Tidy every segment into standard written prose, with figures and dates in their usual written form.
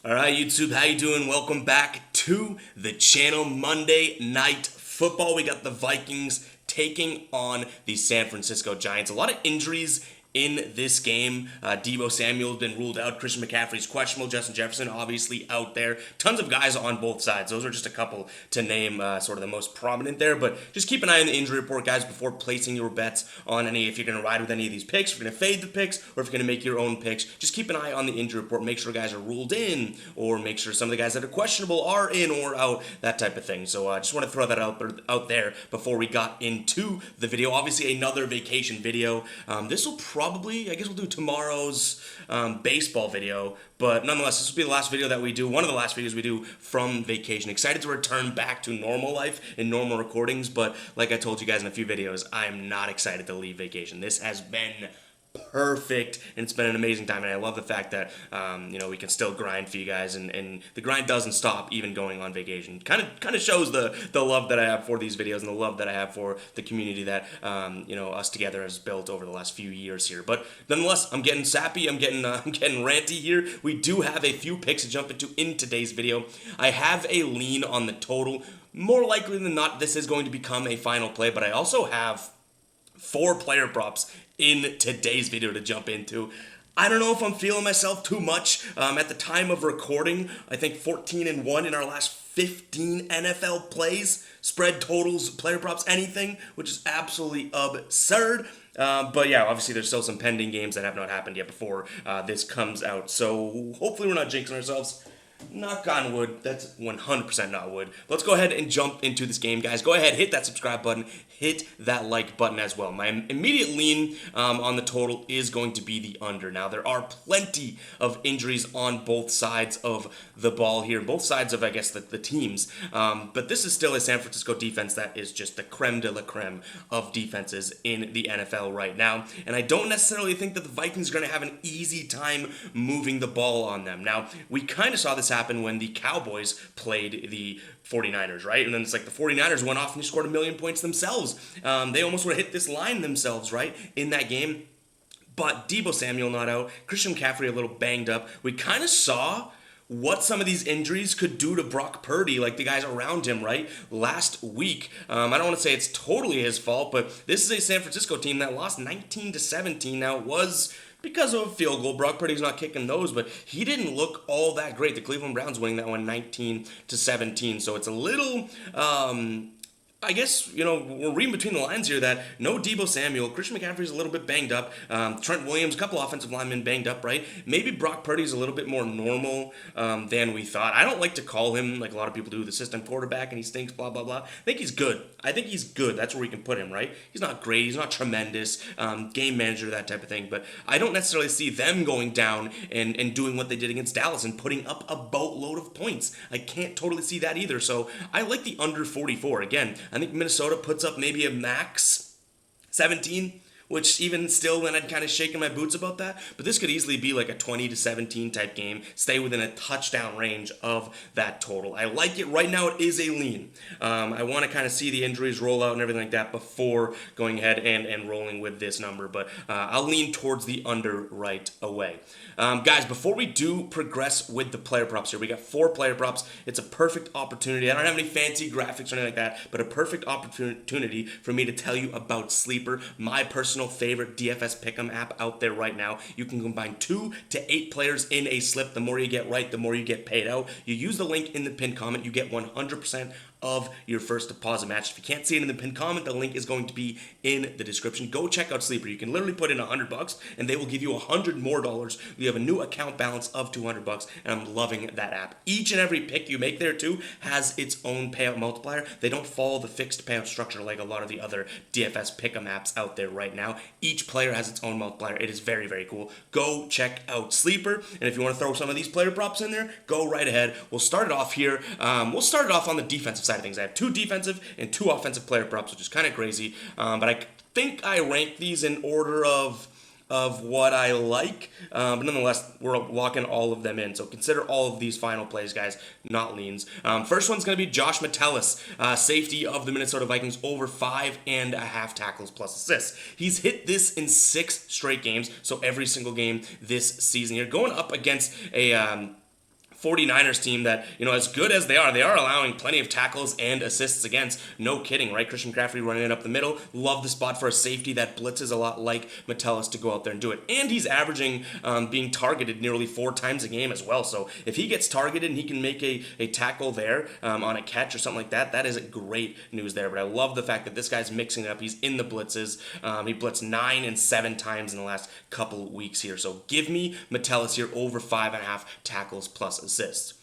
All right, YouTube, how you doing? Welcome back to the channel. Monday Night Football. We got the Vikings taking on the San Francisco Giants. A lot of injuries in this game. Deebo Samuel has been ruled out. Christian McCaffrey's questionable. Justin Jefferson obviously out there. Tons of guys on both sides. Those are just a couple to name sort of the most prominent there. But just keep an eye on the injury report, guys, before placing your bets on any, if you're going to ride with any of these picks, if you're going to fade the picks, or if you're going to make your own picks. Just keep an eye on the injury report. Make sure guys are ruled in, or make sure some of the guys that are questionable are in or out, that type of thing. So I just want to throw that out there before we got into the video. Obviously, another vacation video. This will probably, I guess we'll do tomorrow's baseball video, but nonetheless, this will be the last video that we do, one of the last videos we do from vacation. Excited to return back to normal life and normal recordings, but like I told you guys in a few videos, I am not excited to leave vacation. This has been perfect, and it's been an amazing time, and I love the fact that we can still grind for you guys, and the grind doesn't stop even going on vacation. Kind of shows the love that I have for these videos and the love that I have for the community that us together has built over the last few years here. But nonetheless, I'm getting sappy, I'm getting ranty here. We do have a few picks to jump into in today's video. I have a lean on the total. More likely than not, this is going to become a final play, but I also have 4 player props in today's video to jump into. I don't know if I'm feeling myself too much. At the time of recording, I think 14-1 in our last 15 NFL plays, spread totals, player props, anything, which is absolutely absurd. But yeah, obviously there's still some pending games that have not happened yet before this comes out. So hopefully we're not jinxing ourselves. Knock on wood, that's 100% not wood. Let's go ahead and jump into this game, guys. Go ahead, hit that subscribe button, hit that like button as well. My immediate lean on the total is going to be the under. Now, there are plenty of injuries on both sides of the ball here, both sides of, I guess, the teams. But this is still a San Francisco defense that is just the creme de la creme of defenses in the NFL right now. And I don't necessarily think that the Vikings are going to have an easy time moving the ball on them. Now, we kind of saw this happen when the Cowboys played the 49ers, right? And then it's like the 49ers went off and scored 1,000,000 points themselves. They almost would have hit this line themselves, right, in that game. But Deebo Samuel not out, Christian McCaffrey a little banged up. We kind of saw what some of these injuries could do to Brock Purdy, like the guys around him, right? Last week, I don't want to say it's totally his fault, but this is a San Francisco team that lost 19-17. Now, it was because of a field goal. Brock Purdy's not kicking those, but he didn't look all that great. The Cleveland Browns winning that one 19-17. So it's a little I guess, we're reading between the lines here that no Deebo Samuel. Christian McCaffrey's a little bit banged up. Trent Williams, a couple offensive linemen banged up, right? Maybe Brock Purdy's a little bit more normal than we thought. I don't like to call him, like a lot of people do, the system quarterback and he stinks, blah, blah, blah. I think he's good. That's where we can put him, right? He's not great. He's not tremendous. Game manager, that type of thing. But I don't necessarily see them going down and doing what they did against Dallas and putting up a boatload of points. I can't totally see that either. So I like the under 44. Again, I think Minnesota puts up maybe a max 17, which even still then I'd kind of shaking my boots about that. But this could easily be like a 20-17 type game. Stay within a touchdown range of that total. I like it. Right now it is a lean. I want to kind of see the injuries roll out and everything like that before going ahead and rolling with this number. But I'll lean towards the under right away. Guys, before we do progress with the player props here, we got 4 player props. It's a perfect opportunity. I don't have any fancy graphics or anything like that, but a perfect opportunity for me to tell you about Sleeper, my personal favorite DFS pick'em app out there right now. You can combine 2 to 8 players in a slip. The more you get right, the more you get paid out. You use the link in the pinned comment, you get 100% of your first deposit match. If you can't see it in the pinned comment, the link is going to be in the description. Go check out Sleeper. You can literally put in $100 and they will give you $100 more. You have a new account balance of $200, and I'm loving that app. Each and every pick you make there too has its own payout multiplier. They don't follow the fixed payout structure like a lot of the other DFS pick'em apps out there right now. Each player has its own multiplier. It is very, very cool. Go check out Sleeper, and if you want to throw some of these player props in there, go right ahead. We'll start it off here. We'll start it off on the defensive side of things. I have 2 defensive and 2 offensive player props, which is kind of crazy. But I think I rank these in order of what I like. But nonetheless, we're locking all of them in. So consider all of these final plays, guys, not leans. First one's going to be Josh Metellus, safety of the Minnesota Vikings, over 5.5 tackles plus assists. He's hit this in 6 straight games, so every single game this season. You're going up against a 49ers team that, as good as they are allowing plenty of tackles and assists against. No kidding, right? Christian McCaffrey running it up the middle. Love the spot for a safety that blitzes a lot like Metellus to go out there and do it. And he's averaging being targeted nearly 4 times a game as well. So if he gets targeted and he can make a tackle there on a catch or something like that, that is great news there. But I love the fact that this guy's mixing it up. He's in the blitzes. He blitzed 9 and 7 times in the last couple weeks here. So give me Metellus here over 5.5 tackles plus assists.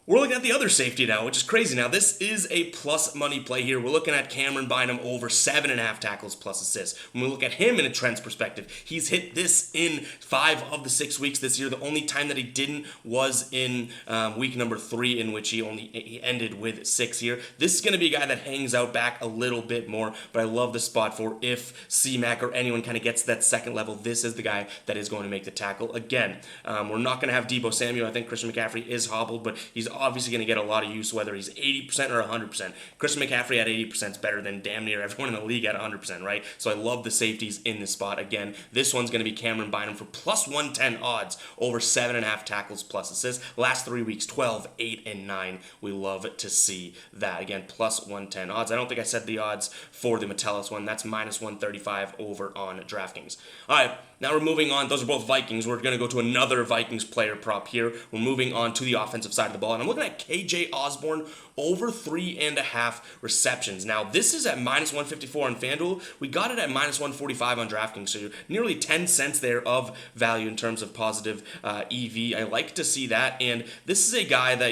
We're looking at the other safety now, which is crazy. Now, this is a plus money play here. We're looking at Cameron Bynum over 7.5 tackles plus assists. When we look at him in a trends perspective, he's hit this in 5 of the 6 weeks this year. The only time that he didn't was in week number 3, in which he ended with 6 here. This is going to be a guy that hangs out back a little bit more, but I love the spot for if C-Mac or anyone kind of gets to that second level, this is the guy that is going to make the tackle. Again, we're not going to have Deebo Samuel. I think Christian McCaffrey is hobbled, but he's obviously going to get a lot of use, whether he's 80% or 100%. Christian McCaffrey at 80% is better than damn near everyone in the league at 100%, right? So I love the safeties in this spot. Again, this one's going to be Cameron Bynum for plus 110 odds over 7.5 tackles plus assists. Last 3 weeks, 12, 8, and 9. We love to see that. Again, plus 110 odds. I don't think I said the odds for the Metellus one. That's minus 135 over on DraftKings. All right. Now we're moving on. Those are both Vikings. We're going to go to another Vikings player prop here. We're moving on to the offensive side of the ball. And I'm looking at KJ Osborne over 3.5 receptions. Now, this is at minus 154 on FanDuel. We got it at minus 145 on DraftKings. So you're nearly 10 cents there of value in terms of positive EV. I like to see that. And this is a guy that,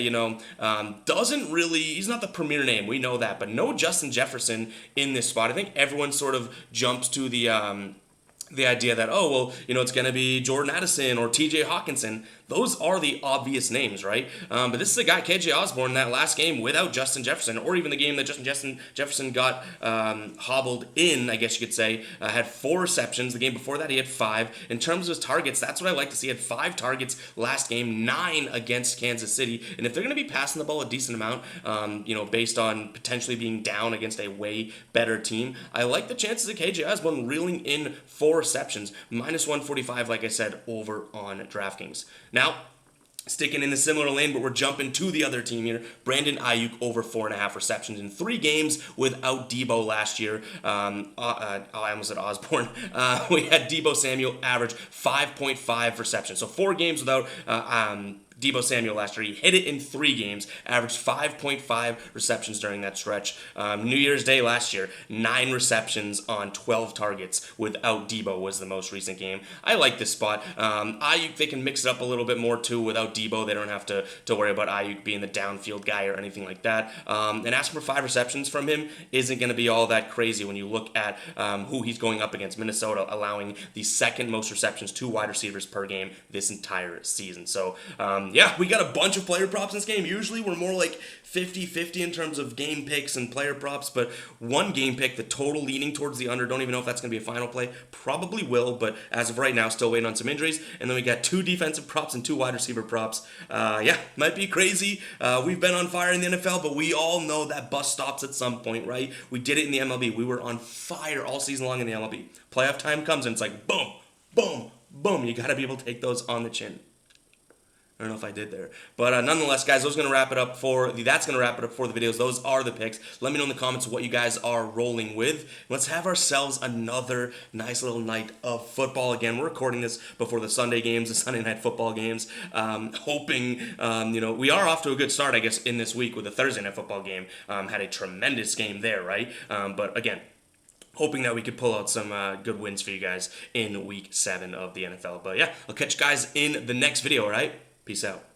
doesn't really, he's not the premier name. We know that. But no Justin Jefferson in this spot. I think everyone sort of jumps to the idea that, it's going to be Jordan Addison or TJ Hawkinson. Those are the obvious names, right? But this is a guy, KJ Osborne, that last game without Justin Jefferson, or even the game that Justin Jefferson got hobbled in, I guess you could say, had 4 receptions. The game before that, he had 5. In terms of his targets, that's what I like to see. He had 5 targets last game, 9 against Kansas City. And if they're going to be passing the ball a decent amount, based on potentially being down against a way better team, I like the chances of KJ Osborne reeling in 4 receptions, minus 145, like I said, over on DraftKings. Now, sticking in the similar lane, but we're jumping to the other team here. Brandon Ayuk over 4.5 receptions in 3 games without Deebo last year. I almost said Osborne. We had Deebo Samuel average 5.5 receptions. So 4 games without Deebo Samuel last year. He hit it in 3 games, averaged 5.5 receptions during that stretch. New Year's Day last year, 9 receptions on 12 targets without Deebo was the most recent game. I like this spot. Ayuk, they can mix it up a little bit more too without Deebo. They don't have to worry about Ayuk being the downfield guy or anything like that. And asking for 5 receptions from him isn't going to be all that crazy when you look at who he's going up against. Minnesota allowing the 2nd most receptions to wide receivers per game this entire season. So, we got a bunch of player props in this game. Usually we're more like 50-50 in terms of game picks and player props, but one game pick, the total leaning towards the under. Don't even know if that's going to be a final play. Probably will, but as of right now, still waiting on some injuries. And then we got 2 defensive props and 2 wide receiver props. Might be crazy. We've been on fire in the NFL, but we all know that bus stops at some point, right? We did it in the MLB. We were on fire all season long in the MLB. Playoff time comes and it's like boom, boom, boom. You got to be able to take those on the chin. I don't know if I did there. But nonetheless, guys, that's going to wrap it up for the videos. Those are the picks. Let me know in the comments what you guys are rolling with. Let's have ourselves another nice little night of football. Again, we're recording this before the Sunday games, the Sunday night football games. Hoping, we are off to a good start, I guess, in this week with the Thursday night football game. Had a tremendous game there, right? But again, hoping that we could pull out some good wins for you guys in week 7 of the NFL. But yeah, I'll catch you guys in the next video, all right? Peace out.